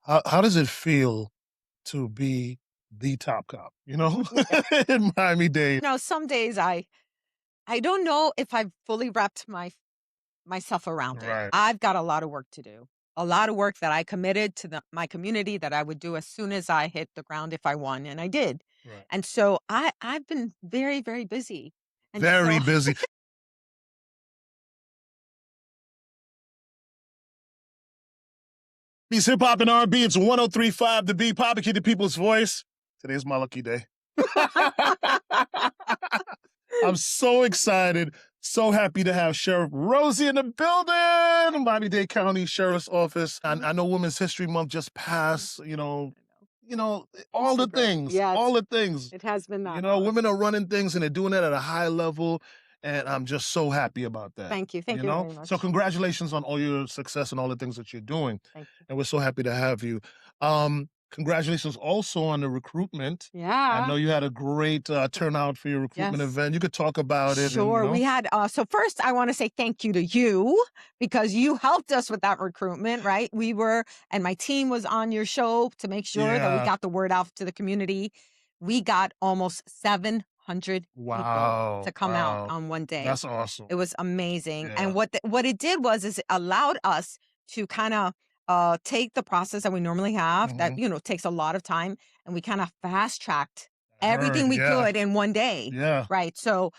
How does it feel to be the top cop, Yeah. in Miami-Dade? Some days I don't know if I've fully wrapped myself around it. Right, I've got a lot of work to do. A lot of work that I committed to my community that I would do as soon as I hit the ground if I won, and I did. right. And so I've been very, very busy. And Very so busy. He's hip hop and R&B. It's 1035 The Beat, Papa Kid, the people's voice. Today's my lucky day. I'm so excited, so happy to have Sheriff Rosie in the building, Miami-Dade County Sheriff's Office. And Mhm. I know Women's History Month just Mm, passed, I know. all So the great. things, all Yes, the things. it has been that hard. Women are running things and they're doing it at a high level. And I'm just so happy about that. Thank you. Thank you very So much. congratulations on all your success and all the things that you're doing. Thank you. And we're so happy to have you. Congratulations also on the recruitment. I Yeah. know you had a great turnout for your recruitment Yes. event. You could talk about it and, Sure. We had so first I want to say thank you to you because you helped us with that recruitment, right? We were and my team was on your show to make sure that we yeah. got the word out to the community. We got almost 700 people to Wow. come out Wow. on one day. That's awesome. It was amazing. Yeah. And what it did was is it allowed us to kind of take the process that we normally have that Hmm. takes a lot of time, and we kind of fast tracked I everything heard. we Yeah. could in one day. Yeah. Right. So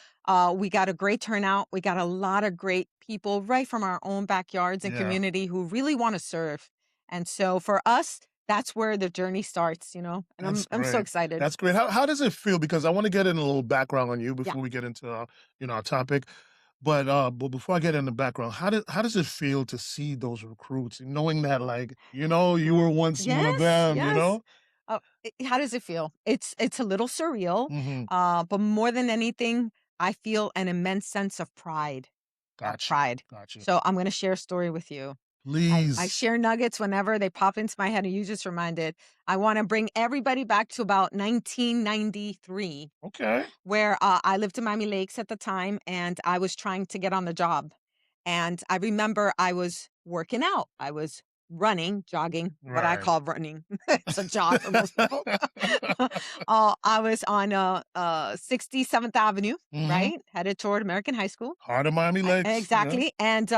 we got a great turnout. We got a lot of great people right from our own backyards and Yeah. community who really want to serve. And so for us, that's where the journey starts. And I'm That's I'm so great. excited. That's great. How does it feel? Because I want to get in a little background on you Yeah. before we get into our topic. But before I get in the background, how does it feel to see those recruits, knowing that you were once one of Yes. them, you Yes. know? How does it feel? It's a little surreal, Hmm. but more than anything, I feel an immense sense of pride. Got you. Pride. Got you. So I'm going to share a story with you. I Please. share nuggets whenever they pop into my head, and you just reminded. I want to bring everybody back to about 1993, Okay. where I lived in Miami Lakes at the time, and I was trying to get on the job. And I remember I was working out. I was running, jogging, what I Right. call running. It's a jog for most people. I was on 67th Avenue, Hmm. right, headed toward American High School. Heart of Miami Lakes. Yeah. Exactly, and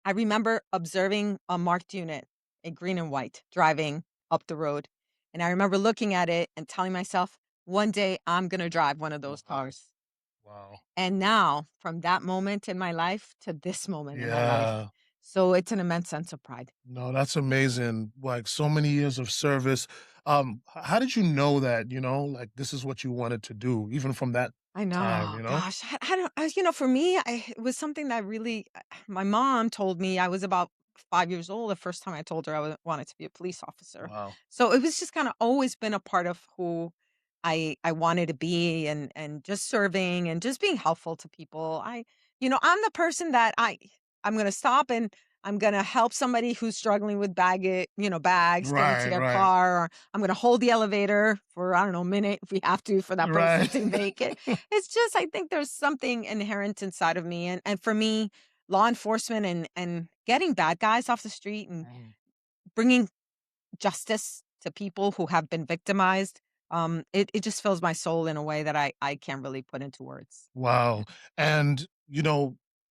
I remember observing a marked unit, a green and white, driving up the road. And I remember looking at it and telling myself, one day I'm going to drive one of those Wow. cars. Wow. And now, from that moment in my life to this moment in my life, Yeah. so it's an immense sense of pride. No, that's amazing. Like so many years of service. How did you know that, like this is what you wanted to do, even from that I time, know, gosh, I don't, for me, it was something that really, my mom told me I was about 5 years old the first time I told her wanted to be a police officer. Wow. So it was just kind of always been a part of who I wanted to be, and just serving and just being helpful to people. I'm the person that I'm going to stop and I'm going to help somebody who's struggling with bags, get into Right, their right, car, or I'm going to hold the elevator for, I don't know, a minute if we have to for that person right. to make it. It's just, I think there's something inherent inside of me. And for me, law enforcement and getting bad guys off the street and Mm. bringing justice to people who have been victimized, it just fills my soul in a way that I can't really put into words. Wow. And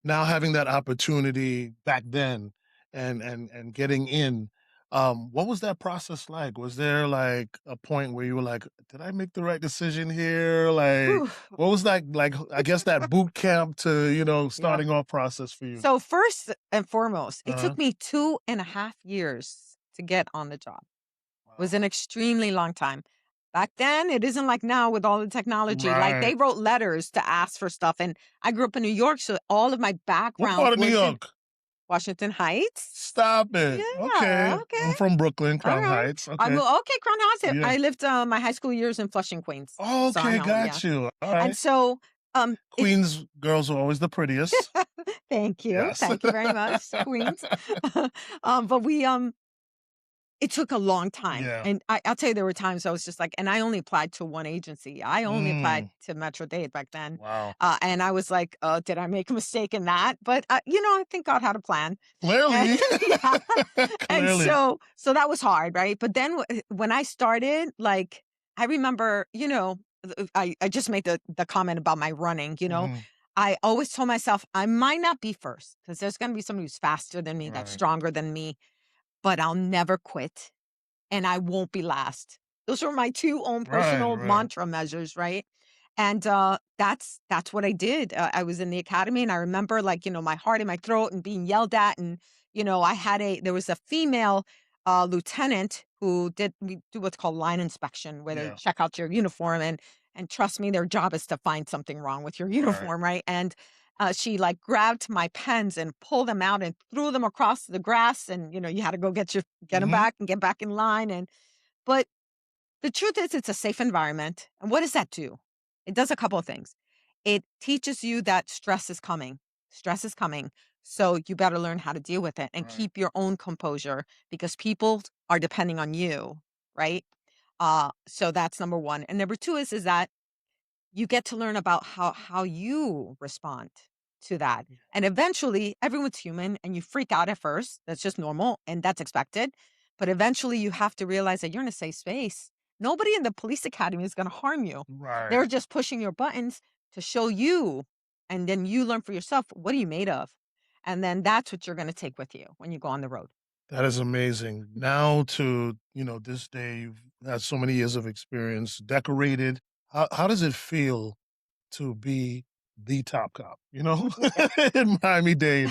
now having that opportunity back then and getting in, what was that process like? Was there like a point where you were like, did I make the right decision here? Like, Whew. what was that like I guess that boot camp to, Yeah. starting off process for you? So first and foremost, it Uh-huh. took me 2.5 years to get on the job. It was Wow. an extremely long time. Back then, it isn't like now with all the technology. Like, Right. they wrote letters to ask for stuff, and I grew up in New York, so all of my What background part of New was in York? Washington Heights. Stop it. Yeah, Okay. okay, I'm from Brooklyn, Crown alright. Heights. I Okay. moved okay, Crown Heights. Yeah. I lived, my high school years in Flushing, Queens. So I Okay, know, yeah. got you. All And right. so, it's Queens girls are always the prettiest. thank you. Yes. Thank you very much, Queens. But It took a long time, Yeah. and I'll tell you there were times I was just like and I only applied to one agency. I only applied Mm. to Metro-Dade back then, Wow. and I was like, did I make a mistake in that?" But, I think God had a plan, and Clearly. yeah, and Clearly. so that was hard, right? But then when I started, like, I remember, I just made the comment about my running, Mhm. I always told myself, "I might not be first because there's gonna be somebody who's faster than me, that's Right. stronger than me, but I'll never quit." And I won't be last. Those were my 2 own Right, personal right. mantra measures, right? And, that's what I did. I was in the academy, and I remember, like, my heart in my throat and being yelled at, and, there was a female, lieutenant who we do what's called line inspection, where they Yeah. check out your uniform, and trust me, their job is to find something wrong with your Right. uniform, right? And, she, like, grabbed my pens and pulled them out and threw them across the grass, and, you had to go get them Mhm. back and get back in line, but the truth is it's a safe environment, and what does that do? It does a couple of things. It teaches you that stress is coming. Stress is coming, so you better learn how to deal with it and Right. keep your own composure because people are depending on you, right? So that's number 1, and number 2 is that you get to learn about how you respond to that. And eventually, everyone's human and you freak out at first. That's just normal and that's expected. But eventually, you have to realize that you're in a safe space. Nobody in the police academy is going to harm you. Right. They're just pushing your buttons to show you. And then you learn for yourself, what are you made of? And then that's what you're going to take with you when you go on the road. That is amazing. Now to, this day, you've had so many years of experience, decorated. How does it feel to be the top cop, in Miami-Dade?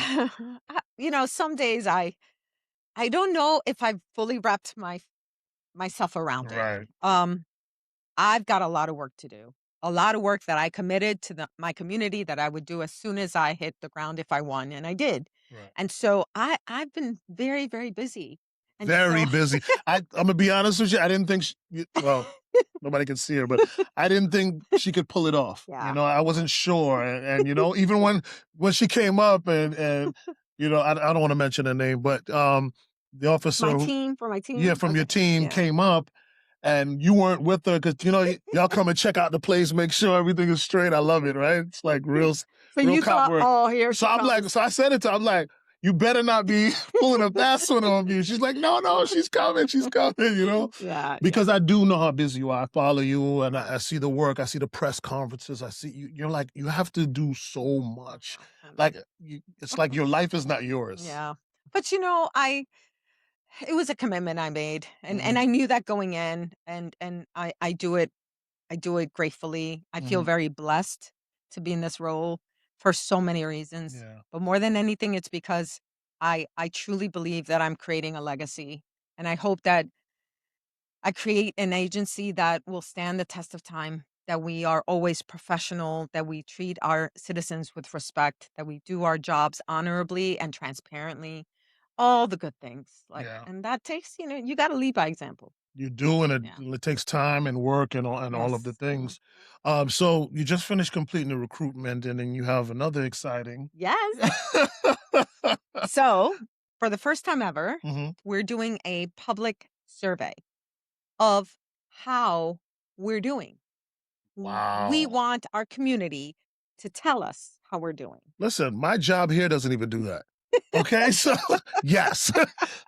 Some days I don't know if I've fully wrapped myself around it. Right, I've got a lot of work to do. A lot of work that I committed to my community that I would do as soon as I hit the ground if I won, and I did. right. And so I've been very, very busy. And Very so busy. Imma be honest with you, I didn't think well, nobody could see her, but I didn't think she could pull it off, yeah. I wasn't sure, and even when she came up and, I don't wanna mention her name, but, the officer who For my yeah, team. from your Okay. team Yeah. came up and you weren't with her because y'all come and check out the place, make sure everything is straight. I love it, right? It's like So real you cop thought, work. oh, here So she I'm like, comes. so I said it to her, I'm like, you better not be pulling a fast one on me. She's like, no, no, she's coming, Yeah, yeah. because I do know how busy you are. I follow you and I see the work, I see the press conferences, I see you. You're like, you have to do so I much. know. I know. Like, it's like your life is not yours. Yeah. But it was a commitment I made and Hmm. I knew that going in and I do it gratefully. I feel Hmm. very blessed to be in this role for so many reasons. Yeah, But more than anything, it's because I truly believe that I'm creating a legacy. And I hope that I create an agency that will stand the test of time, that we are always professional, that we treat our citizens with respect, that we do our jobs honorably and transparently, all the good things. Like, yeah. and that takes, you got to lead by example. You do, and it Yeah. it takes time and work and all of the Yes. Mhm. things. So you just finished completing the recruitment, and then you have another exciting. Yes. So, for the first time ever, Mhm. we're doing a public survey of how we're doing. We Wow. want our community to tell us how we're doing. Listen, my job here doesn't even do that. Okay, so yes.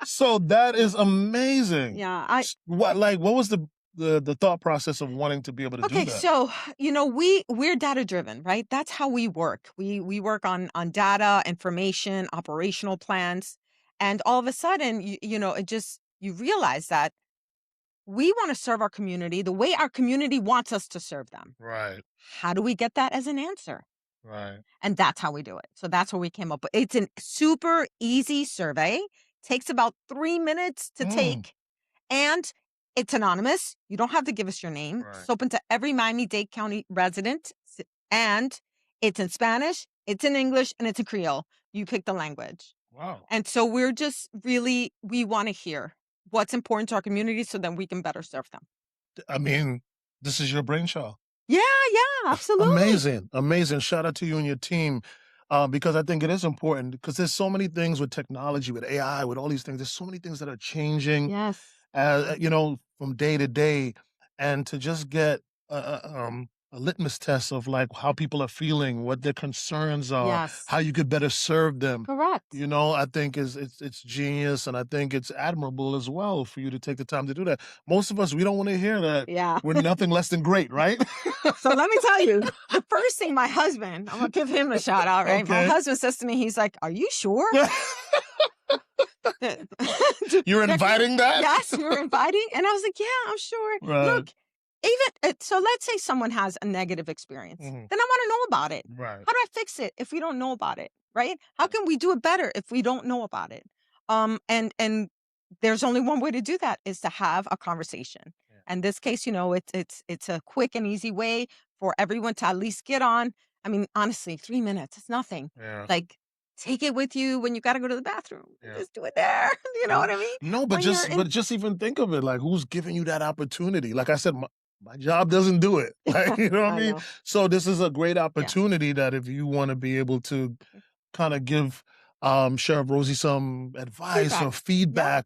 So that is amazing. Yeah, I What was the thought process of wanting to be able to do okay, that? so we're data driven, right? That's how we work. We work on data, information, operational plans, and all of a sudden, it just you realize that we want to serve our community the way our community wants us to serve them. Right, How do we get that as an answer? right. And that's how we do it. So that's what we came up with. It's a super easy survey. Takes about 3 minutes to Mm, take, and it's anonymous. You don't have to give us your name. right. It's open to every Miami-Dade County resident, and it's in Spanish, it's in English, and it's in Creole. You pick the language. Wow. And so we want to hear what's important to our community so that we can better serve them. I mean, this is your brainchild. Yeah, yeah, absolutely. Amazing, amazing. Shout out to you and your team, because I think it is important because there's so many things with technology, with AI, with all these things. There's so many things that are changing, Yes. from day to day, and to just get a litmus test of like how people are feeling, what their concerns are, Yes. how you could better serve them. Correct. I think is it's genius, and I think it's admirable as well for you to take the time to do that. Most of us, we don't want to hear that Yeah. we're nothing less than great, right? So let me tell you, the first thing my husband, I'm gonna give him a shout out, right? My Okay. husband says to me, he's like, "Are you sure that to You're check in?" inviting that? Yes, you're inviting, and I was like, "Yeah, I'm sure." Right. Look, even so, let's say someone has a negative experience, Mhm. then I want to know about it. Right. How do I fix it if we don't know about it, right? How can we do it better if we don't know about it? And there's only one way to do that is to have a conversation. Yeah. And this case, it's a quick and easy way for everyone to at least get on. I mean, honestly, 3 minutes, it's nothing. Yeah. Like, take it with you when you got to go to the bathroom. Yeah. Just do it there. You know N what I mean? No, but When you're just in, but just even think of it, like, who's giving you that opportunity? Like I said, my job doesn't do it, like, you know what I I mean? know. So this is a great Yeah. opportunity that if you wanna be able to kinda give, Sheriff Rosie some advice or Feedback. Yeah.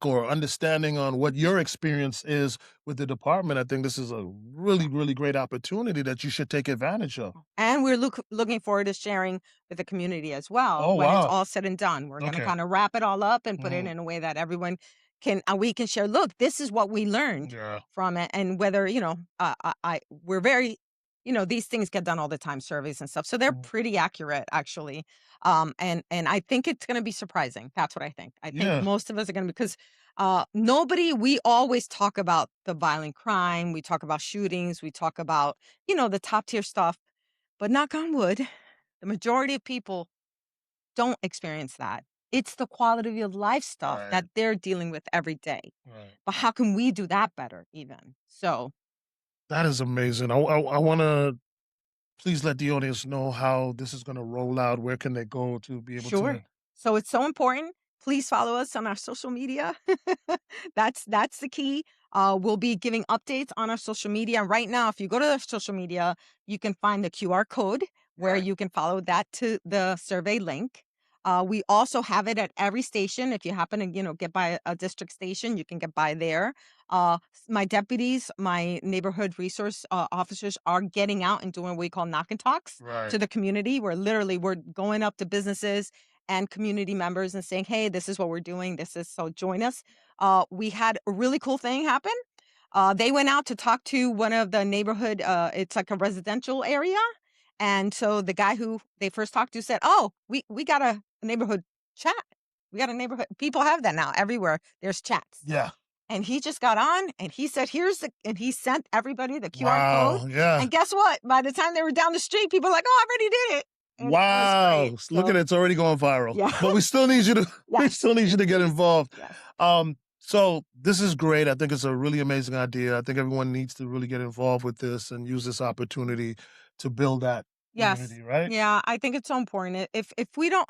feedback or understanding on what your experience is with the department, I think this is a really, really great opportunity that you should take advantage of. And we're looking forward to sharing with the community as well Oh, when it's wow. all said and done. We're going to Okay. kind of wrap it all up and put it Mhm. in a way that everyone can we can share. Look, this is what we learned Yeah. from it, and whether we're very, these things get done all the time, surveys and stuff, so they're Mhm. pretty accurate actually. And I think it's going to be surprising. That's what I think. I think Yeah. most of us are going to because nobody. We always talk about the violent crime. We talk about shootings. We talk about the top tier stuff, but knock on wood, the majority of people don't experience that. It's the quality of life stuff Right. that they're dealing with every day. Right. But how can we do that better even? So, That is amazing. I wanna please let the audience know how this is gonna roll out. Where can they go to be able sure. to So it's so important. Please follow us on our social media. That's the key. We'll be giving updates on our social media. Right now, if you go to our social media, you can find the QR code where Right. you can follow that to the survey link. We also have it at every station. If you happen to, get by a district station, you can get by there. My deputies, my neighborhood resource officers are getting out and doing what we call knock and talks Right. to the community, where literally we're going up to businesses and community members and saying, "Hey, this is what we're doing. This is so join us." We had a really cool thing happen. They went out to talk to one of the neighborhood. It's like a residential area, and so the guy who they first talked to said, "Oh, we got a neighborhood chat. We got a neighborhood. People have that now everywhere. There's chats." Yeah. And he just got on and he said, and he sent everybody the QR code. Wow. Yeah. And guess what? By the time they were down the street, people were like, "Oh, I already did it." And it was Wow. great. Look at So, it, it's already going viral. yeah. But we still need you to we Yes. still need you to get Please. involved. Yes. So this is great. I think it's a really amazing idea. I think everyone needs to really get involved with this and use this opportunity to build that Yes. community, right? Yeah, I think it's so important. If we don't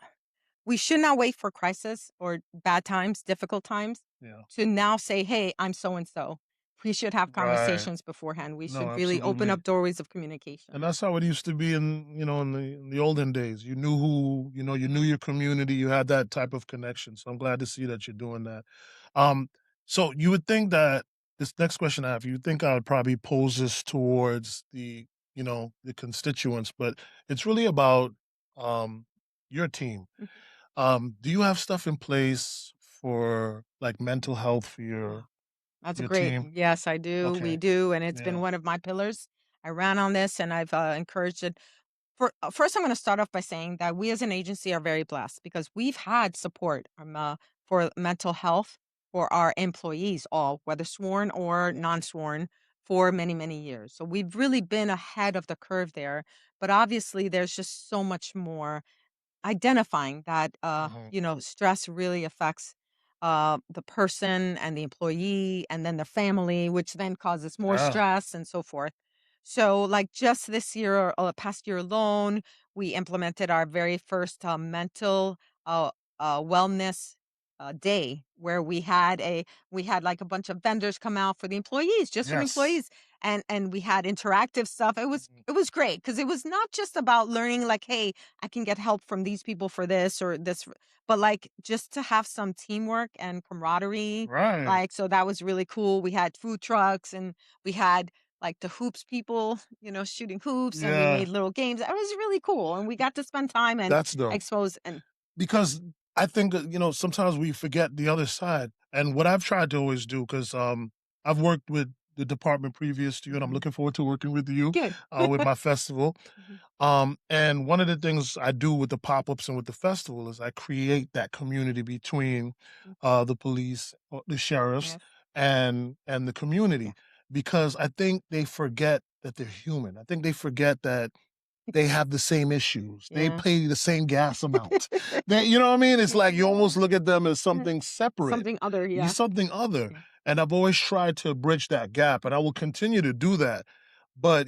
we should not wait for crisis or bad times, difficult times Yeah. to now say, "Hey, I'm so and so." We should have Right. conversations beforehand. We No, should really open absolutely. up doorways of And communication. that's how it used to be in the olden days. You knew you knew your community, you had that type of connection. So I'm glad to see that you're doing that. Um, so you would think that this next question I have, you would think I would probably pose this towards the constituents, but it's really about your team. Mhm. Do you have stuff in place for like mental health for Wow. That's a your great team? yes, I do. We Okay. do, and it's been Yeah. one of my pillars. I ran on this, and I've encouraged it. First, I'm going to start off by saying that we as an agency are very blessed because we've had support for mental health for our employees, all whether sworn or non-sworn, for many many years. So we've really been ahead of the curve there. But obviously, there's just so much more identifying that Mhm. stress really affects the person and the employee and then the family, which then causes more Yeah. stress and so forth. So like just this year, past year alone, we implemented our very first mental wellness day where we had like a bunch of vendors come out for the employees, just for the Yes. employees, and we had interactive stuff. Mhm. It was great because it was not just about learning like, hey, I can get help from these people for this or this, but like just to have some teamwork and camaraderie. Right. Like, so that was really cool. We had food trucks and we had like the hoops people, shooting hoops, and we Yeah. made little games. It was really cool. And we got to spend time and That's dope. expose and Because I think that, sometimes we forget the other side. And what I've tried to always do, because I've worked with the department previous to you, and I'm Mhm. looking forward to working with you Good. with my festival. Mhm. And one of the things I do with the pop-ups and with the festival is I create that community between Mm. the police, the sheriffs, Yes. and the community, Yeah. because I think they forget that they're human. I think they forget that they have the same issues. They Yeah. pay the same gas amount. They, you know what I mean? It's like you almost look at them as something separate. Something other, You yeah. something other. Yeah. And I've always tried to bridge that gap, and I will continue to do that. But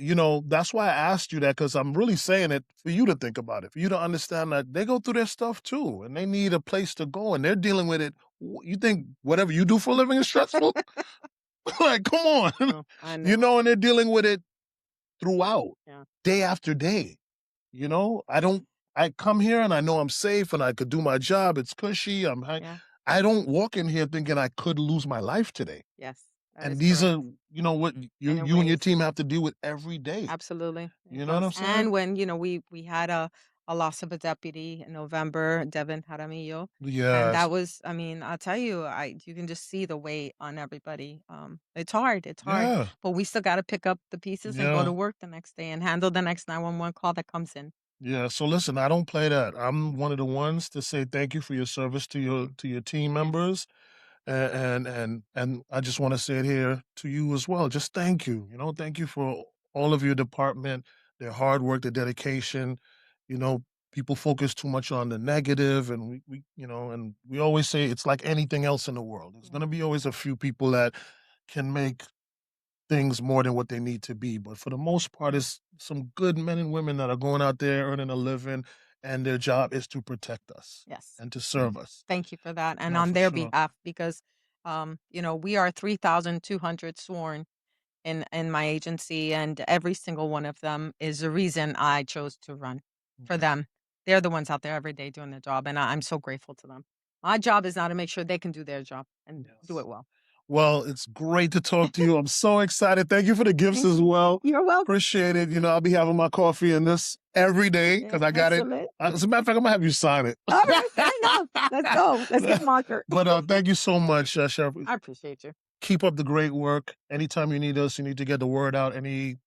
that's why I asked you that, because I'm really saying it for you to think about it, for you to understand that they go through their stuff too, and they need a place to go, and they're dealing with it. You think whatever you do for a living is stressful? Like, come on, I know. and they're dealing with it throughout, Yeah. day after day. I come here and I know I'm safe and I could do my job. It's cushy. Yeah. I don't walk in here thinking I could lose my life today. Yes. That And is these correct. are, what And it you and your weighs. team have to deal with every day. Absolutely. It You know what does. I'm saying? And when, we had a loss of a deputy in November, Devin Jaramillo. And Yes. that was, I mean, I'll tell you, you can just see the weight on everybody. It's hard. It's hard. Yeah. But we still gotta pick up the pieces and go to Yeah. work the next day and handle the next 911 call that comes in. Yeah. So listen, I don't play that. I'm one of the ones to say thank you for your service to Thank your you. team Yes. members. And I just want to say it here to you as well. Just thank you. Thank you for all of your department, their hard work, their dedication. You know, People focus too much on the negative, and and we always say it's like anything else in the world. There's Yeah. going to be always a few people that can make things more than what they need to be. But for the most part, it's some good men and women that are going out there earning a living, and their job is to protect us Yes. and to Yeah. serve us. Thank you for that. And No, on for their sure. behalf, because we are 3,200 sworn in my agency, and every single one of them is the reason I chose to run for Okay. them. They're the ones out there every day doing their job, and I'm so grateful to them. My job is now to make sure they can do their job and do Yes. it well. Well, it's great to talk to you. I'm so excited. Thank you for the gifts Thank as you. well. You're welcome. Appreciate it. I'll be having my coffee in this every day Yeah, because I got it. excellent. As a matter of fact, I'm gonna have you sign it. All right, fair enough. Let's go. Let's get marker. But thank you so much, Sheriff. I appreciate you. Keep up the great work. Anytime you need us, you need to get the word out. Anything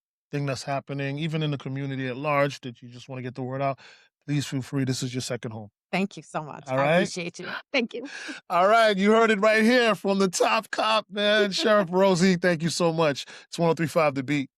that's happening, even in the community at large, that you just want to get the word out, please feel free. This is your second home. Thank you so much. All I right. appreciate you. Thank you. All right. You heard it right here from the top cop, man. Sheriff Rosie, thank you so much. It's 1035 The Beat.